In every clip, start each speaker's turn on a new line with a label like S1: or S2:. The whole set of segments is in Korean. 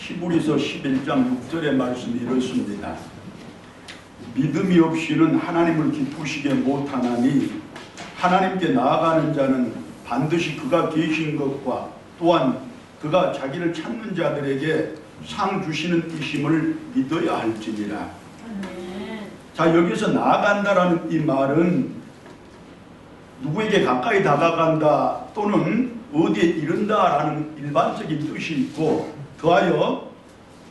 S1: 히브리서 11장 6절의 말씀이 이렇습니다. 믿음이 없이는 하나님을 기쁘시게 못하나니 하나님께 나아가는 자는 반드시 그가 계신 것과 또한 그가 자기를 찾는 자들에게 상 주시는 이심을 믿어야 할지니라. 자, 여기서 나아간다라는 이 말은 누구에게 가까이 다가간다 또는 어디에 이른다라는 일반적인 뜻이 있고, 더하여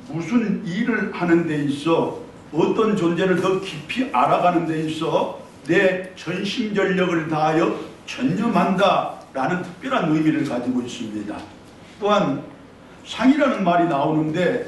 S1: 무슨 일을 하는 데 있어 어떤 존재를 더 깊이 알아가는 데 있어 내 전심전력을 다하여 전념한다라는 특별한 의미를 가지고 있습니다. 또한 상이라는 말이 나오는데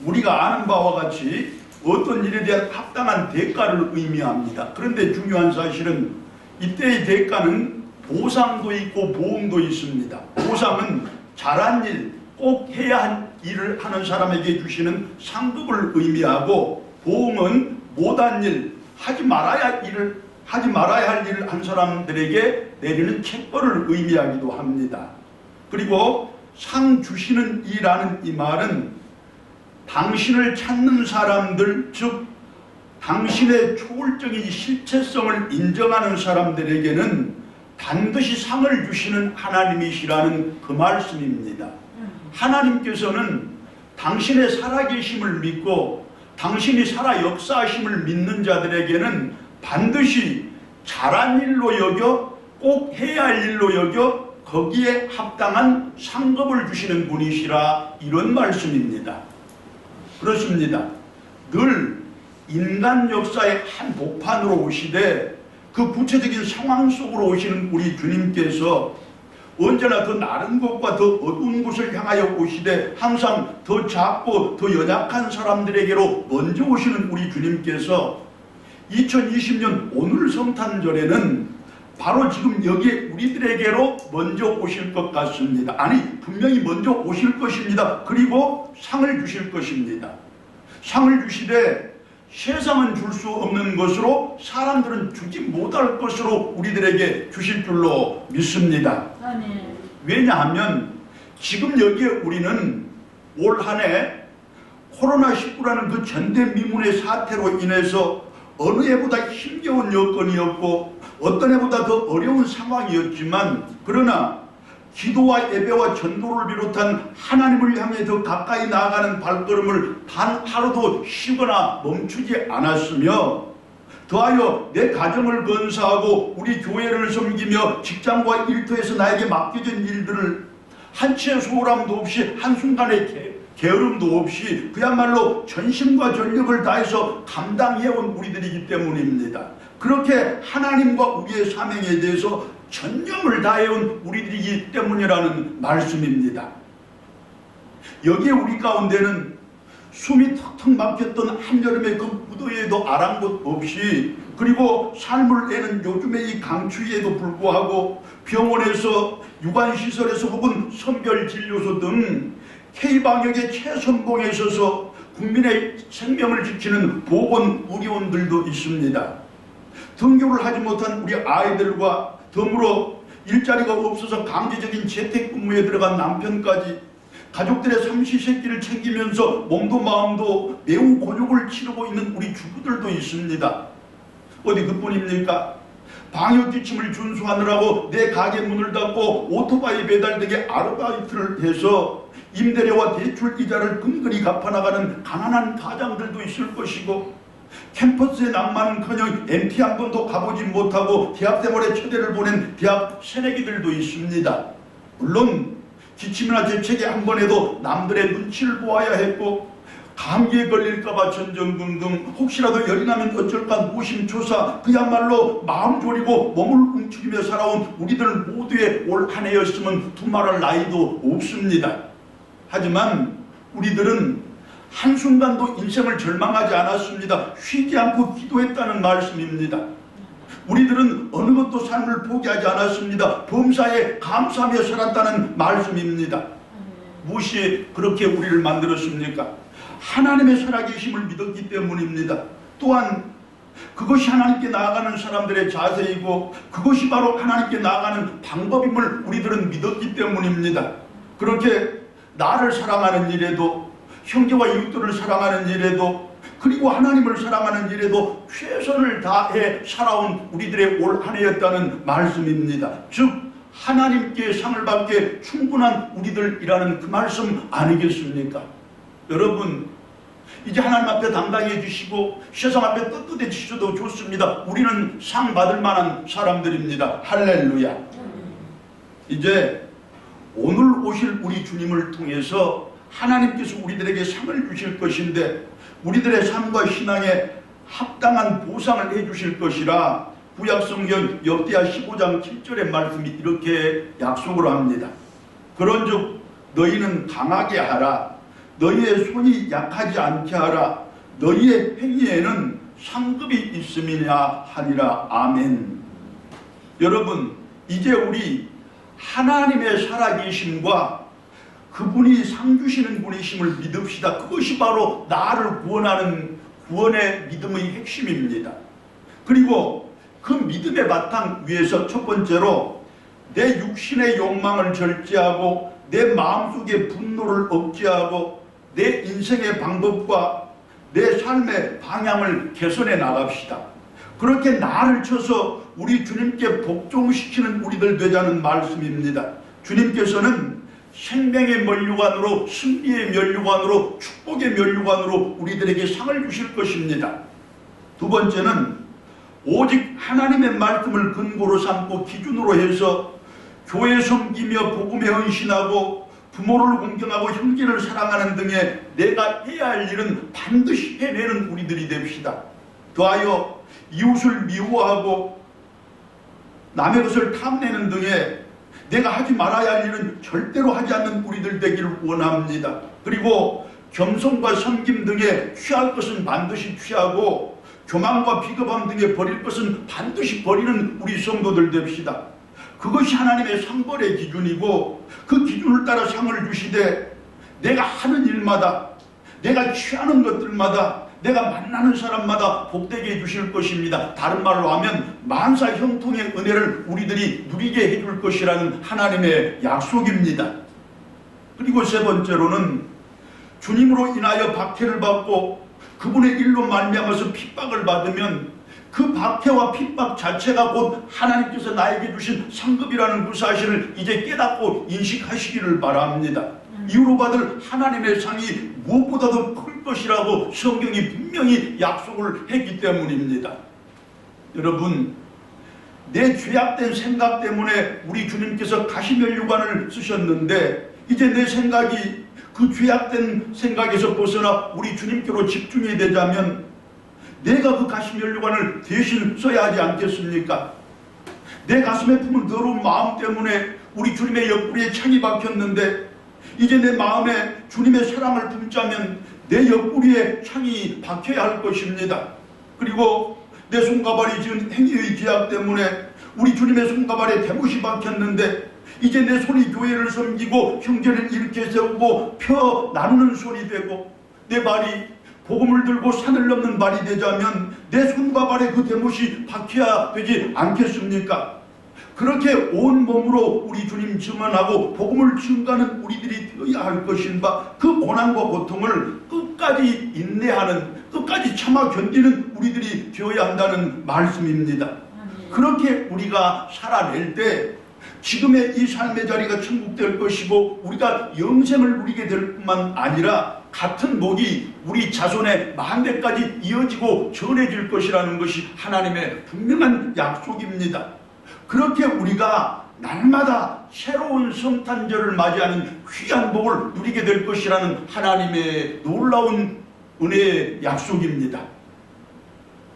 S1: 우리가 아는 바와 같이 어떤 일에 대한 합당한 대가를 의미합니다. 그런데 중요한 사실은 이때의 대가는 보상도 있고 보응도 있습니다. 보상은 잘한 일, 꼭 해야 한 일을 하는 사람에게 주시는 상급을 의미하고, 보응은 못한 일, 하지 말아야 할 일을 한 사람들에게 내리는 책벌을 의미하기도 합니다. 그리고 상 주시는 이라는 이 말은 당신을 찾는 사람들, 즉 당신의 초월적인 실체성을 인정하는 사람들에게는 반드시 상을 주시는 하나님이시라는 그 말씀입니다. 하나님께서는 당신의 살아계심을 믿고 당신이 살아 역사하심을 믿는 자들에게는 반드시 잘한 일로 여겨 꼭 해야 할 일로 여겨 거기에 합당한 상급을 주시는 분이시라, 이런 말씀입니다. 그렇습니다. 늘 인간 역사의 한 복판으로 오시되 그 구체적인 상황 속으로 오시는 우리 주님께서 언제나 더 나른 곳과 더 어두운 곳을 향하여 오시되 항상 더 작고 더 연약한 사람들에게로 먼저 오시는 우리 주님께서 2020년 오늘 성탄절에는 바로 지금 여기에 우리들에게로 먼저 오실 것 같습니다. 아니, 분명히 먼저 오실 것입니다. 그리고 상을 주실 것입니다. 상을 주시되 세상은 줄 수 없는 것으로 사람들은 주지 못할 것으로 우리들에게 주실 줄로 믿습니다. 왜냐하면 지금 여기에 우리는 올 한 해 코로나19라는 그 전대미문의 사태로 인해서 어느 해보다 힘겨운 여건이었고 어떤 해보다 더 어려운 상황이었지만, 그러나 기도와 예배와 전도를 비롯한 하나님을 향해 더 가까이 나아가는 발걸음을 단 하루도 쉬거나 멈추지 않았으며, 더하여 내 가정을 건사하고 우리 교회를 섬기며 직장과 일터에서 나에게 맡겨진 일들을 한치의 소홀함도 없이 한순간의 게으름도 없이 그야말로 전심과 전력을 다해서 감당해온 우리들이기 때문입니다. 그렇게 하나님과 우리의 사명에 대해서 전념을 다해온 우리들이기 때문이라는 말씀입니다. 여기에 우리 가운데는 숨이 턱턱 막혔던 한여름의 그 무더위에도 아랑곳 없이, 그리고 삶을 내는 요즘의 이 강추위에도 불구하고 병원에서 유관시설에서 혹은 선별진료소 등 K방역의 최선봉에 있어서 국민의 생명을 지키는 보건의료원들도 있습니다. 등교를 하지 못한 우리 아이들과 더불어 일자리가 없어서 강제적인 재택근무에 들어간 남편까지 가족들의 삼시세끼를 챙기면서 몸도 마음도 매우 곤욕을 치르고 있는 우리 주부들도 있습니다. 어디 그뿐입니까? 방역지침을 준수하느라고 내 가게 문을 닫고 오토바이 배달 등의 아르바이트를 해서 임대료와 대출 이자를 근근히 갚아나가는 가난한 가장들도 있을 것이고, 캠퍼스에 남만은커녕 MT 한 번도 가보지 못하고 대학 생활에 최대를 보낸 대학 새내기들도 있습니다. 물론 기침이나 재채기 한 번 해도 남들의 눈치를 보아야 했고, 감기에 걸릴까봐 전전긍긍, 혹시라도 열이 나면 어쩔까 노심초사, 그야말로 마음 졸이고 몸을 움츠리며 살아온 우리들 모두의 올 한 해였으면 두말할 나이도 없습니다. 하지만 우리들은 한순간도 인생을 절망하지 않았습니다. 쉬지 않고 기도했다는 말씀입니다. 우리들은 어느 것도 삶을 포기하지 않았습니다. 범사에 감사하며 살았다는 말씀입니다. 무엇이 그렇게 우리를 만들었습니까? 하나님의 살아계심을 믿었기 때문입니다. 또한 그것이 하나님께 나아가는 사람들의 자세이고 그것이 바로 하나님께 나아가는 방법임을 우리들은 믿었기 때문입니다. 그렇게 나를 사랑하는 일에도 형제와 이웃들을 사랑하는 일에도, 그리고 하나님을 사랑하는 일에도 최선을 다해 살아온 우리들의 올 한 해였다는 말씀입니다. 즉 하나님께 상을 받기에 충분한 우리들이라는 그 말씀 아니겠습니까? 여러분, 이제 하나님 앞에 당당해지시고 세상 앞에 떳떳해지셔도 좋습니다. 우리는 상 받을 만한 사람들입니다. 할렐루야. 이제 오늘 오실 우리 주님을 통해서 하나님께서 우리들에게 상을 주실 것인데, 우리들의 삶과 신앙에 합당한 보상을 해주실 것이라 구약성경 역대하 15장 7절의 말씀이 이렇게 약속을 합니다. 그런즉 너희는 강하게 하라. 너희의 손이 약하지 않게 하라. 너희의 행위에는 상급이 있음이냐 하니라. 아멘. 여러분, 이제 우리 하나님의 살아계심과 그분이 상 주시는 분이심을 믿읍시다. 그것이 바로 나를 구원하는 구원의 믿음의 핵심입니다. 그리고 그 믿음의 바탕 위에서 첫 번째로 내 육신의 욕망을 절제하고 내 마음속의 분노를 억제하고 내 인생의 방법과 내 삶의 방향을 개선해 나갑시다. 그렇게 나를 쳐서 우리 주님께 복종시키는 우리들 되자는 말씀입니다. 주님께서는 생명의 면류관으로, 승리의 면류관으로, 축복의 면류관으로 우리들에게 상을 주실 것입니다. 두 번째는 오직 하나님의 말씀을 근거로 삼고 기준으로 해서 교회 섬기며 복음에 헌신하고 부모를 공경하고 형제를 사랑하는 등의 내가 해야 할 일은 반드시 해내는 우리들이 됩시다. 더하여 이웃을 미워하고 남의 것을 탐내는 등의 내가 하지 말아야 할 일은 절대로 하지 않는 우리들 되기를 원합니다. 그리고 겸손과 섬김 등에 취할 것은 반드시 취하고 교만과 비겁함 등에 버릴 것은 반드시 버리는 우리 성도들 됩시다. 그것이 하나님의 상벌의 기준이고, 그 기준을 따라 상을 주시되 내가 하는 일마다, 내가 취하는 것들마다, 내가 만나는 사람마다 복되게 해주실 것입니다. 다른 말로 하면 만사 형통의 은혜를 우리들이 누리게 해줄 것이라는 하나님의 약속입니다. 그리고 세 번째로는 주님으로 인하여 박해를 받고 그분의 일로 말미암아서 핍박을 받으면 그 박해와 핍박 자체가 곧 하나님께서 나에게 주신 상급이라는 그 사실을 이제 깨닫고 인식하시기를 바랍니다. 이후로 받을 하나님의 상이 무엇보다도 클 것이라고 성경이 분명히 약속을 했기 때문입니다. 여러분, 내 죄악된 생각 때문에 우리 주님께서 가시면류관을 쓰셨는데, 이제 내 생각이 그 죄악된 생각에서 벗어나 우리 주님께로 집중이 되자면 내가 그 가시면류관을 대신 써야 하지 않겠습니까? 내 가슴에 품은 더러운 마음 때문에 우리 주님의 옆구리에 창이 박혔는데, 이제 내 마음에 주님의 사랑을 품자면 내 옆구리에 창이 박혀야 할 것입니다. 그리고 내 손가발이 지은 행위의 죄악 때문에 우리 주님의 손가발에 대못이 박혔는데, 이제 내 손이 교회를 섬기고 형제를 일으켜 세우고 펴 나누는 손이 되고, 내 발이 복음을 들고 산을 넘는 발이 되자면 내 손과 발에 그 대못이 박혀야 되지 않겠습니까? 그렇게 온 몸으로 우리 주님 증언하고 복음을 증거하는 우리들이 되어야 할 것인 바, 그 고난과 고통을 끝까지 인내하는, 끝까지 참아 견디는 우리들이 되어야 한다는 말씀입니다. 그렇게 우리가 살아낼 때 지금의 이 삶의 자리가 천국 될 것이고, 우리가 영생을 누리게 될 뿐만 아니라 같은 복이 우리 자손의 만대까지 이어지고 전해질 것이라는 것이 하나님의 분명한 약속입니다. 그렇게 우리가 날마다 새로운 성탄절을 맞이하는 귀한 복을 누리게 될 것이라는 하나님의 놀라운 은혜의 약속입니다.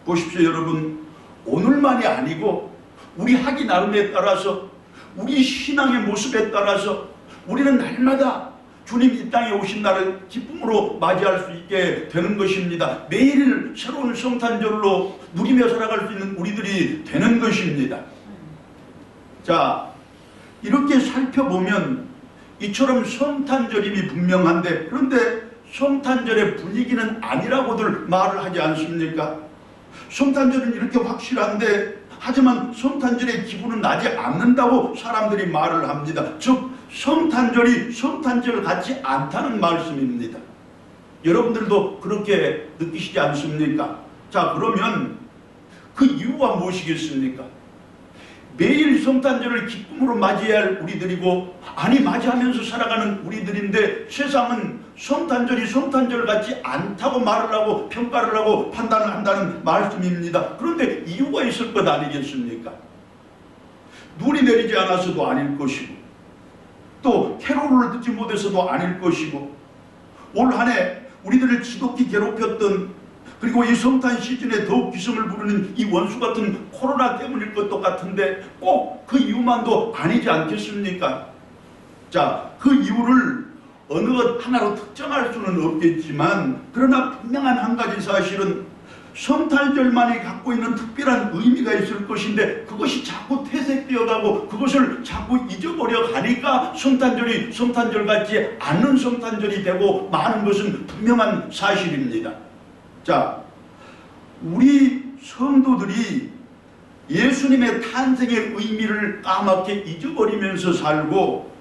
S1: 보십시오 여러분, 오늘만이 아니고 우리 하기 나름에 따라서, 우리 신앙의 모습에 따라서 우리는 날마다 주님 이 땅에 오신 날을 기쁨으로 맞이할 수 있게 되는 것입니다. 매일 새로운 성탄절로 누리며 살아갈 수 있는 우리들이 되는 것입니다. 자, 이렇게 살펴보면 이처럼 성탄절임이 분명한데, 그런데 성탄절의 분위기는 아니라고들 말을 하지 않습니까? 성탄절은 이렇게 확실한데, 하지만 성탄절의 기분은 나지 않는다고 사람들이 말을 합니다. 즉 성탄절이 성탄절 같지 않다는 말씀입니다. 여러분들도 그렇게 느끼시지 않습니까? 자, 그러면 그 이유가 무엇이겠습니까? 매일 성탄절을 기쁨으로 맞이해야 할 우리들이고, 아니 맞이하면서 살아가는 우리들인데, 세상은 성탄절이 성탄절 같지 않다고 말을 하고 평가를 하고 판단을 한다는 말씀입니다. 그런데 이유가 있을 것 아니겠습니까? 눈이 내리지 않아서도 아닐 것이고, 또 캐롤을 듣지 못해서도 아닐 것이고, 올 한 해 우리들을 지독히 괴롭혔던, 그리고 이 성탄 시즌에 더욱 기승을 부르는 이 원수 같은 코로나 때문일 것도 같은데, 꼭 그 이유만도 아니지 않겠습니까? 자, 그 이유를 어느 것 하나로 특정할 수는 없겠지만, 그러나 분명한 한 가지 사실은 성탄절만이 갖고 있는 특별한 의미가 있을 것인데, 그것이 자꾸 퇴색되어가고 그것을 자꾸 잊어버려 가니까 성탄절이 성탄절 같지 않은 성탄절이 되고 마는 것은 분명한 사실입니다. 자, 우리 성도들이 예수님의 탄생의 의미를 까맣게 잊어버리면서 살고,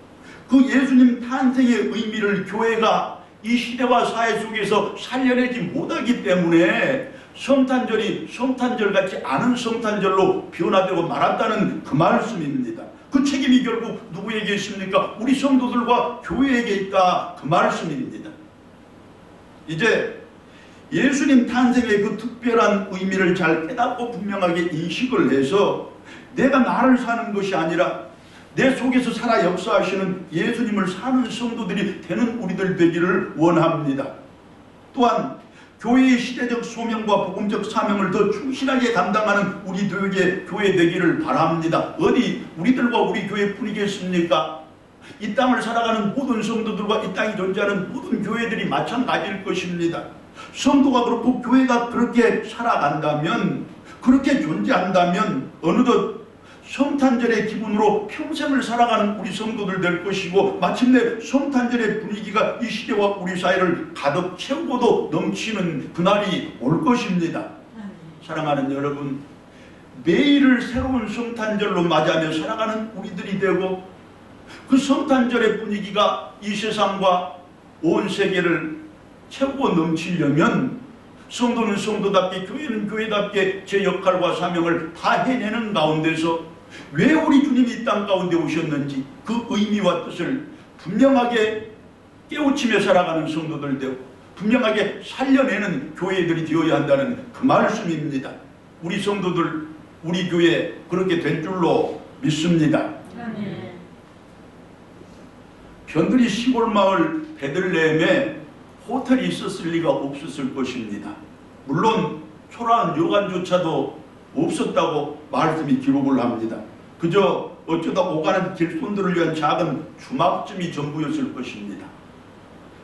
S1: 그 예수님 탄생의 의미를 교회가 이 시대와 사회 속에서 살려내지 못하기 때문에 성탄절이 성탄절 같지 않은 성탄절로 변화되고 말았다는 그 말씀입니다. 그 책임이 결국 누구에게 있습니까? 우리 성도들과 교회에게 있다, 그 말씀입니다. 이제 예수님 탄생의 그 특별한 의미를 잘 깨닫고 분명하게 인식을 해서, 내가 나를 사는 것이 아니라 내 속에서 살아 역사하시는 예수님을 사는 성도들이 되는 우리들 되기를 원합니다. 또한 교회의 시대적 소명과 복음적 사명을 더 충실하게 감당하는 우리들에게 교회 되기를 바랍니다. 어디 우리들과 우리 교회뿐이겠습니까? 이 땅을 살아가는 모든 성도들과 이 땅에 존재하는 모든 교회들이 마찬가지일 것입니다. 성도가 그렇고 교회가 그렇게 살아간다면, 그렇게 존재한다면 어느덧 성탄절의 기분으로 평생을 살아가는 우리 성도들 될 것이고, 마침내 성탄절의 분위기가 이 시대와 우리 사회를 가득 채우고도 넘치는 그날이 올 것입니다. 사랑하는 여러분, 매일을 새로운 성탄절로 맞이하며 살아가는 우리들이 되고, 그 성탄절의 분위기가 이 세상과 온 세계를 채우고 넘치려면 성도는 성도답게, 교회는 교회답게 제 역할과 사명을 다 해내는 가운데서 왜 우리 주님이 이 땅 가운데 오셨는지 그 의미와 뜻을 분명하게 깨우치며 살아가는 성도들 되고, 분명하게 살려내는 교회들이 되어야 한다는 그 말씀입니다. 우리 성도들, 우리 교회 그렇게 된 줄로 믿습니다. 변두리 시골 마을 베들레헴에 호텔이 있었을 리가 없었을 것입니다. 물론 초라한 여관조차도 없었다고 말씀이 기록을 합니다. 그저 어쩌다 오가는 길손들을 위한 작은 주막쯤이 전부였을 것입니다.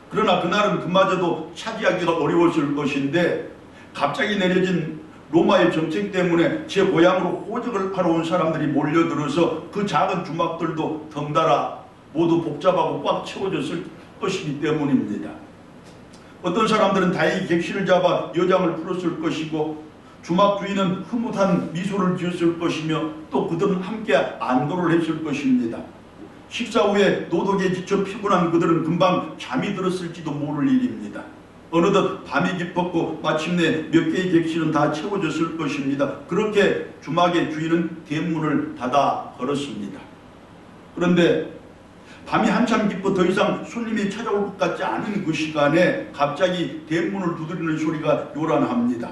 S1: 그러나 그날은 그마저도 차지하기가 어려웠을 것인데, 갑자기 내려진 로마의 정책 때문에 제 고향으로 호적을 하러 온 사람들이 몰려들어서 그 작은 주막들도 덩달아 모두 복잡하고 꽉 채워졌을 것이기 때문입니다. 어떤 사람들은 다행히 객실을 잡아 여장을 풀었을 것이고, 주막 주인은 흐뭇한 미소를 지었을 것이며, 또 그들은 함께 안도를 했을 것입니다. 식사 후에 노독에 지쳐 피곤한 그들은 금방 잠이 들었을지도 모를 일입니다. 어느덧 밤이 깊었고 마침내 몇 개의 객실은 다 채워졌을 것입니다. 그렇게 주막의 주인은 대문을 닫아 걸었습니다. 그런데 밤이 한참 깊고 더 이상 손님이 찾아올 것 같지 않은 그 시간에 갑자기 대문을 두드리는 소리가 요란합니다.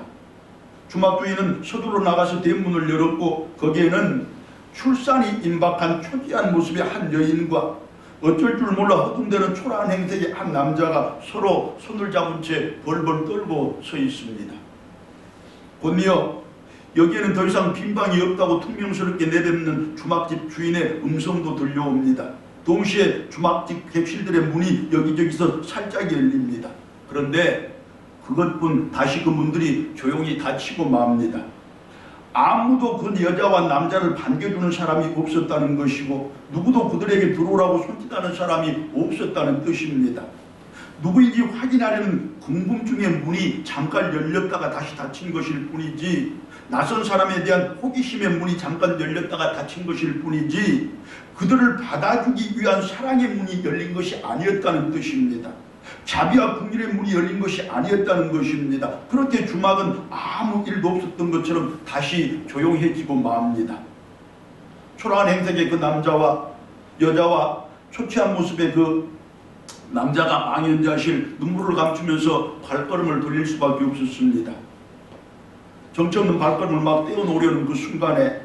S1: 주막 주인은 서둘러 나가서 대문을 열었고, 거기에는 출산이 임박한 초기한 모습의 한 여인과 어쩔 줄 몰라 허둥대는 초라한 행색의 한 남자가 서로 손을 잡은 채 벌벌 떨고 서 있습니다. 곧이어 여기에는 더 이상 빈 방이 없다고 퉁명스럽게 내뱉는 주막집 주인의 음성도 들려옵니다. 동시에 주막집 객실들의 문이 여기저기서 살짝 열립니다. 그런데 그것뿐 다시 그 문들이 조용히 닫히고 맙니다. 아무도 그 여자와 남자를 반겨주는 사람이 없었다는 것이고, 누구도 그들에게 들어오라고 손짓하는 사람이 없었다는 뜻입니다. 누구인지 확인하려는 궁금증의 문이 잠깐 열렸다가 다시 닫힌 것일 뿐이지, 낯선 사람에 대한 호기심의 문이 잠깐 열렸다가 닫힌 것일 뿐이지, 그들을 받아주기 위한 사랑의 문이 열린 것이 아니었다는 뜻입니다. 자비와 긍휼의 문이 열린 것이 아니었다는 것입니다. 그렇게 주막은 아무 일도 없었던 것처럼 다시 조용해지고 맙니다. 초라한 행색의 그 남자와 여자와 초췌한 모습의 그 남자가 망연자실 눈물을 감추면서 발걸음을 돌릴 수밖에 없었습니다. 정처없는 발걸음을 막 떼어놓으려는 그 순간에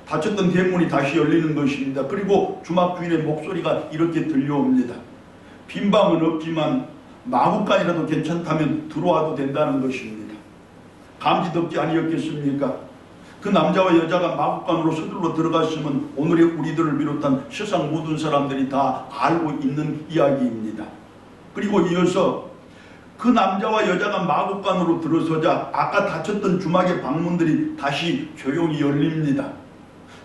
S1: 닫혔던 대문이 다시 열리는 것입니다. 그리고 주막 주인의 목소리가 이렇게 들려옵니다. 빈 방은 없지만 마구간이라도 괜찮다면 들어와도 된다는 것입니다. 감지덕지 아니었겠습니까? 그 남자와 여자가 마구간으로 서둘러 들어갔으면 오늘의 우리들을 비롯한 세상 모든 사람들이 다 알고 있는 이야기입니다. 그리고 이어서 그 남자와 여자가 마구간으로 들어서자 아까 닫혔던 주막의 방문들이 다시 조용히 열립니다.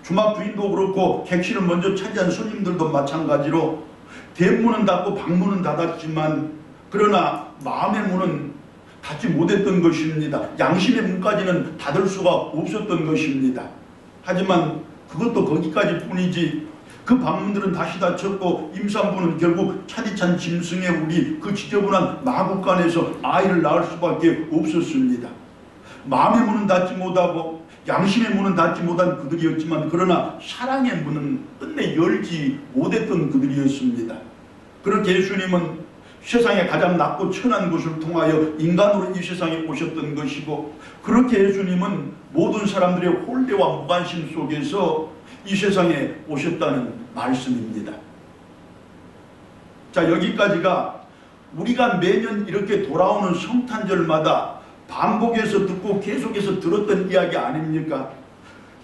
S1: 주막 주인도 그렇고 객실을 먼저 차지한 손님들도 마찬가지로 대문은 닫고 방문은 닫았지만 그러나 마음의 문은 닫지 못했던 것입니다. 양심의 문까지는 닫을 수가 없었던 것입니다. 하지만 그것도 거기까지 뿐이지 그 방문들은 다시 닫혔고 임산부는 결국 차디찬 짐승의 우리 그 지저분한 마구간에서 아이를 낳을 수밖에 없었습니다. 마음의 문은 닫지 못하고 양심의 문은 닫지 못한 그들이었지만 그러나 사랑의 문은 끝내 열지 못했던 그들이었습니다. 그렇게 예수님은 세상에 가장 낮고 천한 것을 통하여 인간으로 이 세상에 오셨던 것이고 그렇게 예수님은 모든 사람들의 홀대와 무관심 속에서 이 세상에 오셨다는 말씀입니다. 자, 여기까지가 우리가 매년 이렇게 돌아오는 성탄절마다 반복해서 듣고 계속해서 들었던 이야기 아닙니까?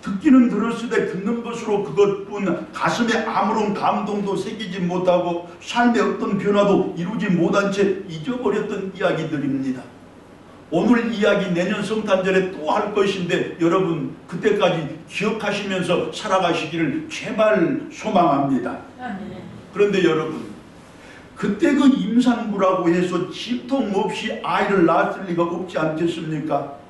S1: 듣기는 들었으되 듣는 것으로 그것뿐 가슴에 아무런 감동도 새기지 못하고 삶의 어떤 변화도 이루지 못한 채 잊어버렸던 이야기들입니다. 오늘 이야기 내년 성탄절에 또 할 것인데 여러분 그때까지 기억하시면서 살아가시기를 제발 소망합니다. 그런데 여러분 그때 그 임산부라고 해서 진통 없이 아이를 낳았을 리가 없지 않겠습니까?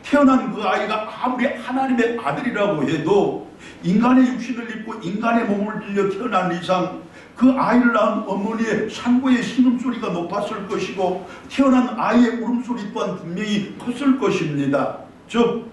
S1: 태어난 그 아이가 아무리 하나님의 아들이라고 해도 인간의 육신을 입고 인간의 몸을 빌려 태어난 이상 그 아이를 낳은 어머니의 산고의 신음소리가 높았을 것이고 태어난 아이의 울음소리 또한 분명히 컸을 것입니다. 즉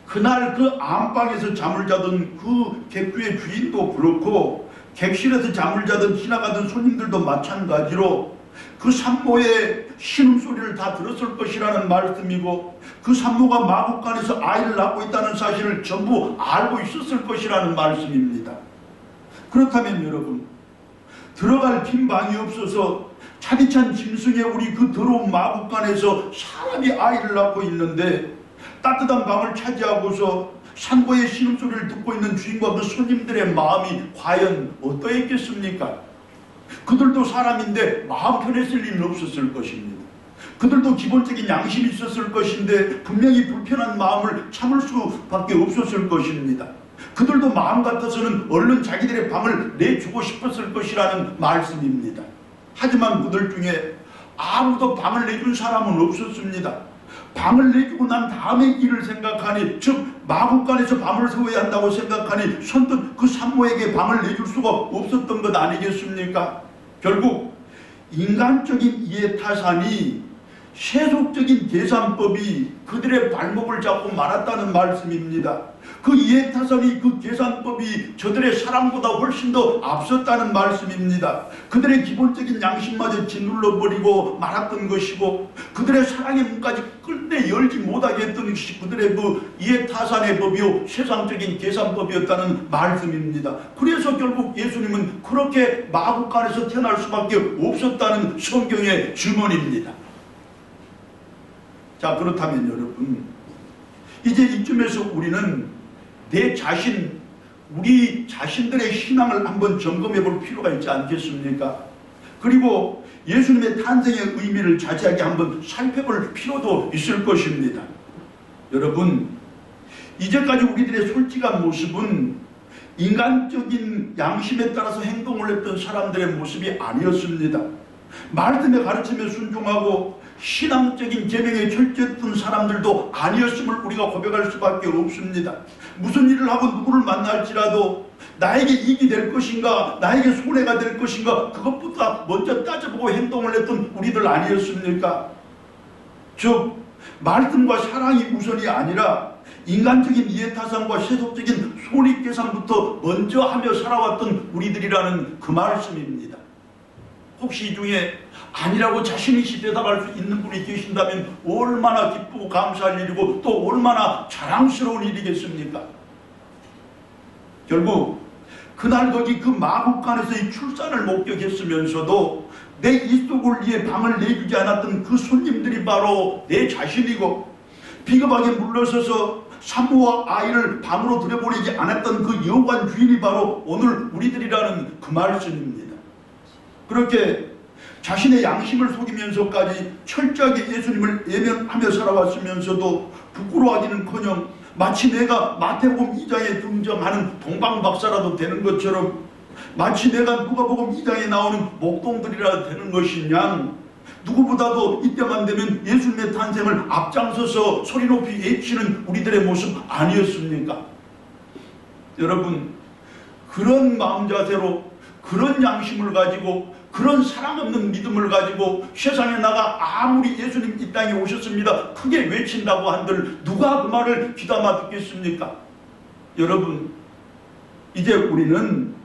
S1: 그날 그 안방에서 잠을 자던 그 객주의 주인도 그렇고 객실에서 잠을 자던 지나가던 손님들도 마찬가지로 그 산모의 신음소리를 다 들었을 것이라는 말씀이고 그 산모가 마구간에서 아이를 낳고 있다는 사실을 전부 알고 있었을 것이라는 말씀입니다. 그렇다면 여러분 들어갈 빈 방이 없어서 차디찬 짐승의 우리 그 더러운 마구간에서 사람이 아이를 낳고 있는데 따뜻한 방을 차지하고서 산모의 신음소리를 듣고 있는 주인과 그 손님들의 마음이 과연 어떠했겠습니까? 그들도 사람인데 마음 편했을 일은 없었을 것입니다. 그들도 기본적인 양심이 있었을 것인데 분명히 불편한 마음을 참을 수밖에 없었을 것입니다. 그들도 마음 같아서는 얼른 자기들의 방을 내주고 싶었을 것이라는 말씀입니다. 하지만 그들 중에 아무도 방을 내준 사람은 없었습니다. 방을 내주고 난 다음의 일을 생각하니 즉 마구간에서 밤을 새워야 한다고 생각하니 선뜻 그 산모에게 방을 내줄 수가 없었던 것 아니겠습니까? 결국 인간적인 이해타산이 세속적인 계산법이 그들의 발목을 잡고 말았다는 말씀입니다. 그 이해타산이 그 계산법이 저들의 사랑보다 훨씬 더 앞섰다는 말씀입니다. 그들의 기본적인 양심마저 짓눌러버리고 말았던 것이고 그들의 사랑의 문까지 끝내 열지 못하게 했던 것이 그들의 그 이해타산의 법이요 세상적인 계산법이었다는 말씀입니다. 그래서 결국 예수님은 그렇게 마구간에서 태어날 수밖에 없었다는 성경의 증언입니다. 자, 그렇다면 여러분 이제 이쯤에서 우리는 내 자신, 우리 자신들의 신앙을 한번 점검해 볼 필요가 있지 않겠습니까? 그리고 예수님의 탄생의 의미를 자세하게 한번 살펴볼 필요도 있을 것입니다. 여러분 이제까지 우리들의 솔직한 모습은 인간적인 양심에 따라서 행동을 했던 사람들의 모습이 아니었습니다. 말씀의 가르침에 순종하고 신앙적인 계명에 철저했던 사람들도 아니었음을 우리가 고백할 수밖에 없습니다. 무슨 일을 하고 누구를 만날지라도 나에게 이익이 될 것인가, 나에게 손해가 될 것인가, 그것보다 먼저 따져보고 행동을 했던 우리들 아니었습니까? 즉 말씀과 사랑이 우선이 아니라 인간적인 이해타산과 세속적인 손익계산부터 먼저 하며 살아왔던 우리들이라는 그 말씀입니다. 혹시 이 중에 아니라고 자신있이 대답할 수 있는 분이 계신다면 얼마나 기쁘고 감사할 일이고 또 얼마나 자랑스러운 일이겠습니까? 결국 그날 거기 그 마국간에서의 출산을 목격했으면서도 내 입속을 위해 방을 내주지 않았던 그 손님들이 바로 내 자신이고, 비겁하게 물러서서 산모와 아이를 방으로 들여보내지 않았던 그 여관 주인이 바로 오늘 우리들이라는 그 말씀입니다. 그렇게 자신의 양심을 속이면서까지 철저하게 예수님을 예명하며 살아왔으면서도 부끄러워하기는커녕 마치 내가 마태복음 2장에 등장하는 동방박사라도 되는 것처럼, 마치 내가 누가복음 2장에 나오는 목동들이라 되는 것이냐, 누구보다도 이때만 되면 예수님의 탄생을 앞장서서 소리 높이 외치는 우리들의 모습 아니었습니까? 여러분, 그런 마음 자세로, 그런 양심을 가지고, 그런 사랑 없는 믿음을 가지고 세상에 나가 아무리 예수님 이 땅에 오셨습니다 크게 외친다고 한들 누가 그 말을 귀담아 듣겠습니까? 여러분, 이제 우리는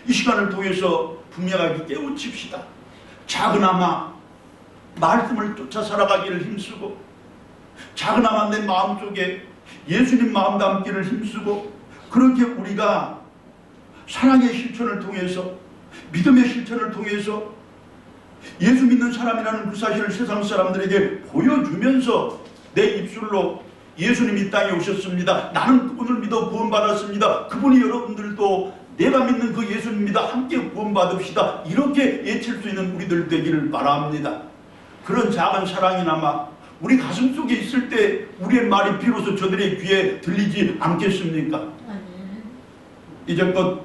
S1: 이 시간을 통해서 분명하게 깨우칩시다. 작은아마 말씀을 쫓아 살아가기를 힘쓰고, 작은아마 내 마음속에 예수님 마음 담기를 힘쓰고, 그렇게 우리가 사랑의 실천을 통해서, 믿음의 실천을 통해서 예수 믿는 사람이라는 그 사실을 세상 사람들에게 보여주면서 내 입술로 예수님 이 땅에 오셨습니다, 나는 그분을 믿어 구원받았습니다, 그분이 여러분들도 내가 믿는 그 예수님입니다, 함께 구원받읍시다, 이렇게 외칠 수 있는 우리들 되기를 바랍니다. 그런 작은 사랑이나마 우리 가슴속에 있을 때 우리의 말이 비로소 저들의 귀에 들리지 않겠습니까? 이제껏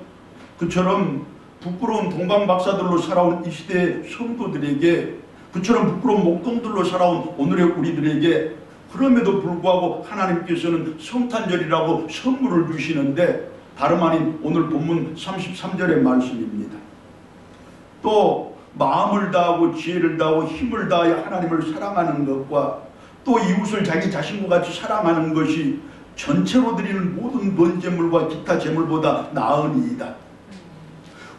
S1: 그처럼 부끄러운 동방박사들로 살아온 이 시대의 성도들에게, 그처럼 부끄러운 목동들로 살아온 오늘의 우리들에게, 그럼에도 불구하고 하나님께서는 성탄절이라고 선물을 주시는데 다름 아닌 오늘 본문 33절의 말씀입니다. 또 마음을 다하고 지혜를 다하고 힘을 다하여 하나님을 사랑하는 것과 또 이웃을 자기 자신과 같이 사랑하는 것이 전체로 드리는 모든 번제물과 기타 제물보다 나으니이다.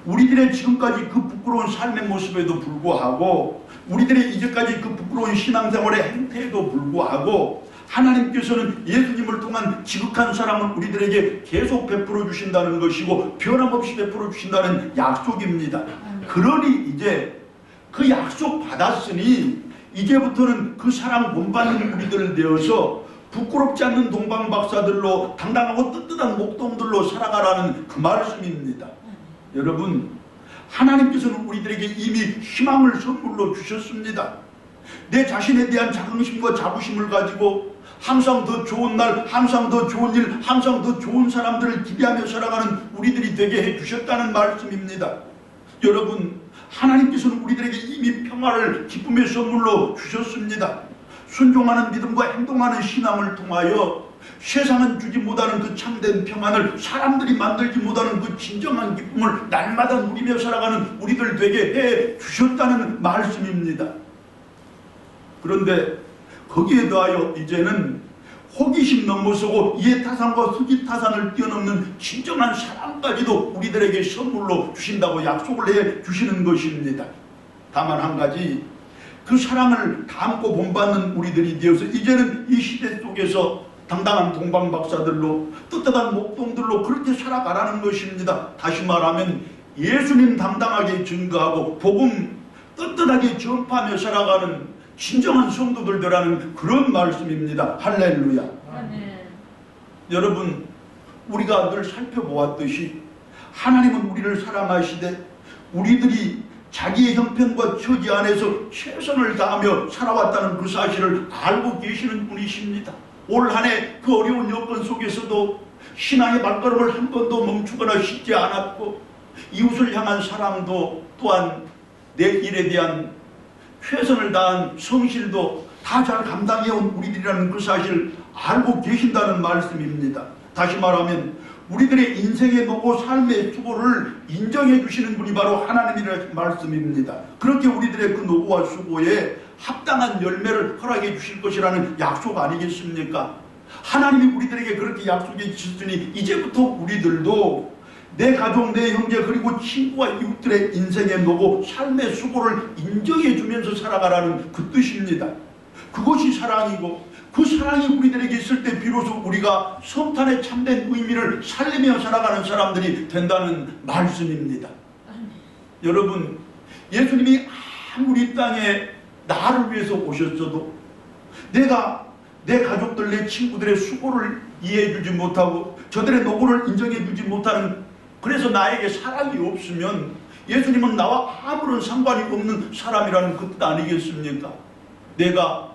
S1: 우리들의 지금까지 그 부끄러운 삶의 모습에도 불구하고, 우리들의 이제까지 그 부끄러운 신앙생활의 행태에도 불구하고 하나님께서는 예수님을 통한 지극한 사랑을 우리들에게 계속 베풀어 주신다는 것이고 변함없이 베풀어 주신다는 약속입니다. 그러니 이제 그 약속 받았으니 이제부터는 그 사랑 본받는 우리들 되어서 부끄럽지 않는 동방박사들로, 당당하고 떳떳한 목동들로 살아가라는 그 말씀입니다. 여러분, 하나님께서는 우리들에게 이미 희망을 선물로 주셨습니다. 내 자신에 대한 자긍심과 자부심을 가지고 항상 더 좋은 날, 항상 더 좋은 일, 항상 더 좋은 사람들을 기대하며 살아가는 우리들이 되게 해주셨다는 말씀입니다. 여러분, 하나님께서는 우리들에게 이미 평화를 기쁨의 선물로 주셨습니다. 순종하는 믿음과 행동하는 신앙을 통하여 세상은 주지 못하는 그 참된 평안을, 사람들이 만들지 못하는 그 진정한 기쁨을 날마다 누리며 살아가는 우리들 되게 해 주셨다는 말씀입니다. 그런데 거기에 더하여 이제는 호기심 넘어서고 이해타산과 수지타산을 뛰어넘는 진정한 사랑까지도 우리들에게 선물로 주신다고 약속을 해 주시는 것입니다. 다만 한 가지, 그 사랑을 담고 본받는 우리들이 되어서 이제는 이 시대 속에서 당당한 동방박사들로, 떳떳한 목동들로 그렇게 살아가라는 것입니다. 다시 말하면 예수님 당당하게 증거하고 복음 떳떳하게 전파하며 살아가는 진정한 성도들 되라는 그런 말씀입니다. 할렐루야. 여러분, 우리가 늘 살펴보았듯이 하나님은 우리를 사랑하시되 우리들이 자기의 형편과 처지 안에서 최선을 다하며 살아왔다는 그 사실을 알고 계시는 분이십니다. 올 한 해 그 어려운 여건 속에서도 신앙의 발걸음을 한 번도 멈추거나 쉬지 않았고, 이웃을 향한 사랑도 또한 내 일에 대한 최선을 다한 성실도 다 잘 감당해온 우리들이라는 그 사실을 알고 계신다는 말씀입니다. 다시 말하면 우리들의 인생의 노고 삶의 수고를 인정해 주시는 분이 바로 하나님이라는 말씀입니다. 그렇게 우리들의 그 노고와 수고에 합당한 열매를 허락해 주실 것이라는 약속 아니겠습니까? 하나님이 우리들에게 그렇게 약속해 주셨으니 이제부터 우리들도 내 가족, 내 형제 그리고 친구와 이웃들의 인생의 노고 삶의 수고를 인정해 주면서 살아가라는 그 뜻입니다. 그것이 사랑이고 그 사랑이 우리들에게 있을 때 비로소 우리가 성탄의 참된 의미를 살리며 살아가는 사람들이 된다는 말씀입니다. 여러분, 예수님이 아무리 땅에 나를 위해서 오셨어도 내가 내 가족들, 내 친구들의 수고를 이해해 주지 못하고 저들의 노고를 인정해 주지 못하는, 그래서 나에게 사랑이 없으면 예수님은 나와 아무런 상관이 없는 사람이라는 그 뜻 아니겠습니까? 내가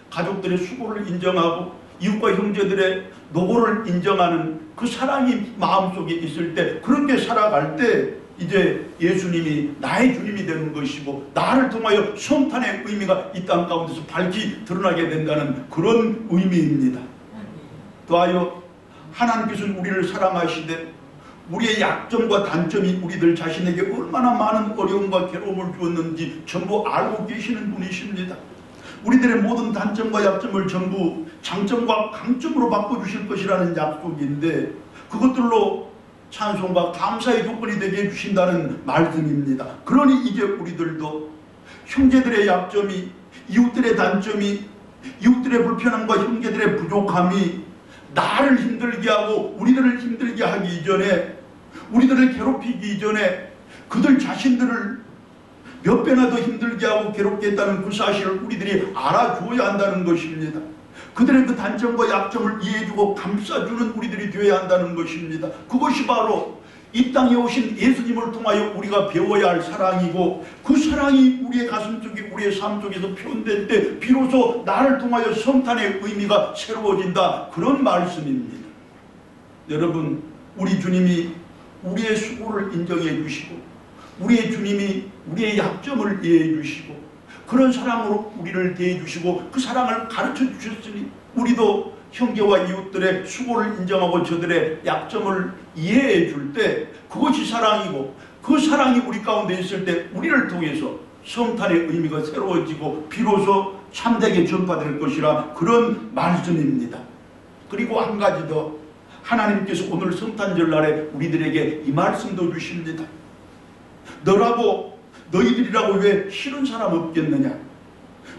S1: 가족들의 수고를 인정하고 이웃과 형제들의 노고를 인정하는 그 사랑이 마음속에 있을 때, 그렇게 살아갈 때 이제 예수님이 나의 주님이 되는 것이고 나를 통하여 성탄의 의미가 이 땅 가운데서 밝히 드러나게 된다는 그런 의미입니다. 또하여 하나님께서는 우리를 사랑하시되 우리의 약점과 단점이 우리들 자신에게 얼마나 많은 어려움과 괴로움을 주었는지 전부 알고 계시는 분이십니다. 우리들의 모든 단점과 약점을 전부 장점과 강점으로 바꿔주실 것이라는 약속인데, 그것들로 찬송과 감사의 조건이 되게 해주신다는 말씀입니다. 그러니 이제 우리들도 형제들의 약점이, 이웃들의 단점이, 이웃들의 불편함과 형제들의 부족함이 나를 힘들게 하고 우리들을 힘들게 하기 이전에, 우리들을 괴롭히기 이전에 그들 자신들을 몇 배나 더 힘들게 하고 괴롭게 했다는 그 사실을 우리들이 알아줘야 한다는 것입니다. 그들의 그 단점과 약점을 이해해주고 감싸주는 우리들이 되어야 한다는 것입니다. 그것이 바로 이 땅에 오신 예수님을 통하여 우리가 배워야 할 사랑이고, 그 사랑이 우리의 가슴 속에, 우리의 삶 속에서 표현될 때 비로소 나를 통하여 성탄의 의미가 새로워진다, 그런 말씀입니다. 여러분, 우리 주님이 우리의 수고를 인정해 주시고 우리의 주님이 우리의 약점을 이해해 주시고 그런 사랑으로 우리를 대해 주시고 그 사랑을 가르쳐 주셨으니 우리도 형제와 이웃들의 수고를 인정하고 저들의 약점을 이해해 줄 때 그것이 사랑이고, 그 사랑이 우리 가운데 있을 때 우리를 통해서 성탄의 의미가 새로워지고 비로소 참되게 전파될 것이라, 그런 말씀입니다. 그리고 한 가지 더, 하나님께서 오늘 성탄절날에 우리들에게 이 말씀도 주십니다. 너라고, 너희들이라고 왜 싫은 사람 없겠느냐?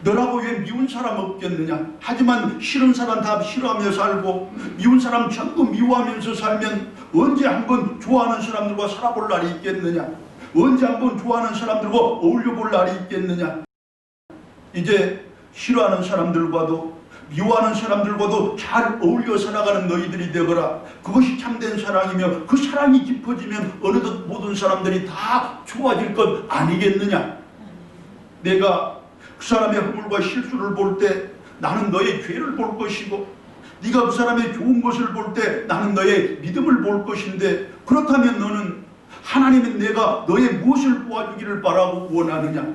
S1: 너라고 왜 미운 사람 없겠느냐? 하지만 싫은 사람 다 싫어하며 살고 미운 사람 전부 미워하면서 살면 언제 한번 좋아하는 사람들과 살아볼 날이 있겠느냐? 언제 한번 좋아하는 사람들과 어울려 볼 날이 있겠느냐? 이제 싫어하는 사람들과도 미워하는 사람들과도 잘 어울려 살아가는 너희들이 되거라. 그것이 참된 사랑이며 그 사랑이 깊어지면 어느덧 모든 사람들이 다 좋아질 것 아니겠느냐? 내가 그 사람의 허물과 실수를 볼 때 나는 너의 죄를 볼 것이고, 네가 그 사람의 좋은 것을 볼 때 나는 너의 믿음을 볼 것인데, 그렇다면 너는 하나님은 내가 너의 무엇을 보아주기를 바라고 원하느냐?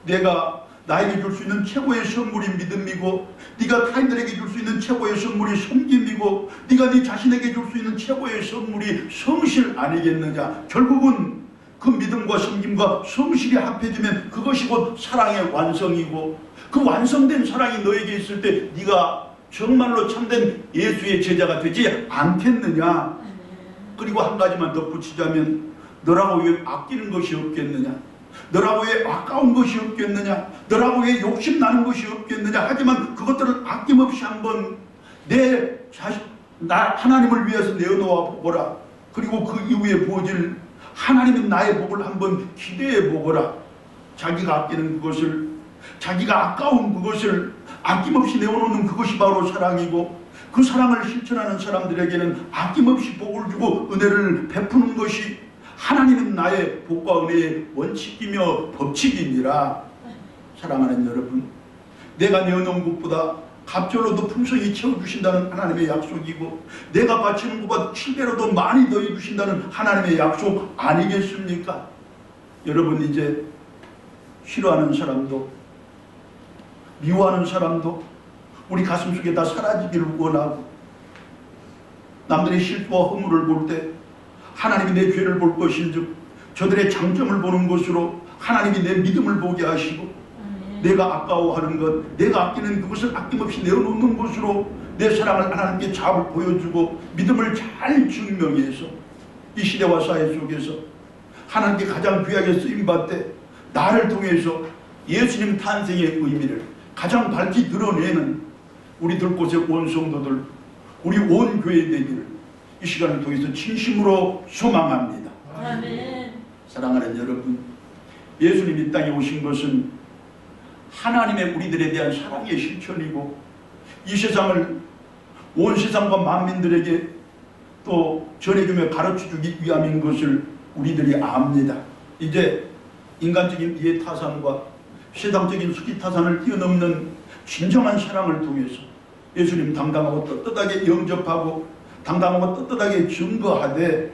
S1: 내가 나에게 줄 수 있는 최고의 선물이 믿음이고, 네가 타인들에게 줄 수 있는 최고의 선물이 섬김이고, 네가 네 자신에게 줄 수 있는 최고의 선물이 성실 아니겠느냐? 결국은 그 믿음과 섬김과 성실이 합해지면 그것이 곧 사랑의 완성이고, 그 완성된 사랑이 너에게 있을 때 네가 정말로 참된 예수의 제자가 되지 않겠느냐? 그리고 한 가지만 덧붙이자면, 너라고 왜 아끼는 것이 없겠느냐? 너라고 왜 아까운 것이 없겠느냐? 너라고 왜 욕심나는 것이 없겠느냐? 하지만 그것들을 아낌없이 한번 내 자신, 하나님을 위해서 내어놓아 보거라. 그리고 그 이후에 부어질 하나님은 나의 복을 한번 기대해 보거라. 자기가 아끼는 그것을, 자기가 아까운 그것을 아낌없이 내어놓는 그것이 바로 사랑이고, 그 사랑을 실천하는 사람들에게는 아낌없이 복을 주고 은혜를 베푸는 것이 하나님은 나의 복과 은혜의 원칙이며 법칙이니라. 사랑하는 여러분, 내가 내어놓은 것보다 갑절로도 풍성히 채워주신다는 하나님의 약속이고, 내가 바치는 것보다 7배로도 많이 더해주신다는 하나님의 약속 아니겠습니까? 여러분, 이제 싫어하는 사람도 미워하는 사람도 우리 가슴속에 다 사라지기를 원하고, 남들의 실수와 허물을 볼 때 하나님이 내 죄를 볼 것인즉 저들의 장점을 보는 것으로 하나님이 내 믿음을 보게 하시고 내가 아까워하는 것, 내가 아끼는 그것을 아낌없이 내어놓는 것으로 내 사랑을 하나님께 잘 보여주고 믿음을 잘 증명해서 이 시대와 사회 속에서 하나님께 가장 귀하게 쓰임받되 나를 통해서 예수님 탄생의 의미를 가장 밝히 드러내는 우리 들곳의 온 성도들, 우리 온 교회 되기를 이 시간을 통해서 진심으로 소망합니다.
S2: 아멘.
S1: 사랑하는 여러분, 예수님이 이 땅에 오신 것은 하나님의 우리들에 대한 사랑의 실천이고 이 세상을 온 세상과 만민들에게 또 전해주며 가르쳐주기 위함인 것을 우리들이 압니다. 이제 인간적인 이해타산과 세상적인 수기타산을 뛰어넘는 진정한 사랑을 통해서 예수님 당당하고 떳떳하게 영접하고 당당하고 떳떳하게 증거하되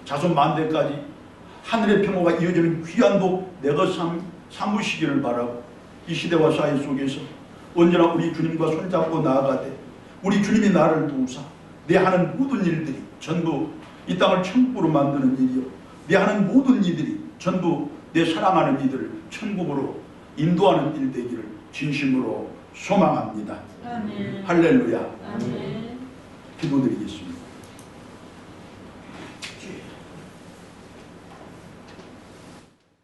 S1: 자손 만대까지 하늘의 평화가 이어지는 귀한 복 내가 삼으시기를 바라고 이 시대와 사회 속에서 언제나 우리 주님과 손잡고 나아가되 우리 주님이 나를 도우사 내 하는 모든 일들이 전부 이 땅을 천국으로 만드는 일이요 내 하는 모든 일들이 전부 내 사랑하는 이들을 천국으로 인도하는 일 되기를 진심으로 소망합니다.
S2: 아멘.
S1: 할렐루야.
S2: 아멘.
S1: 기도드리겠습니다.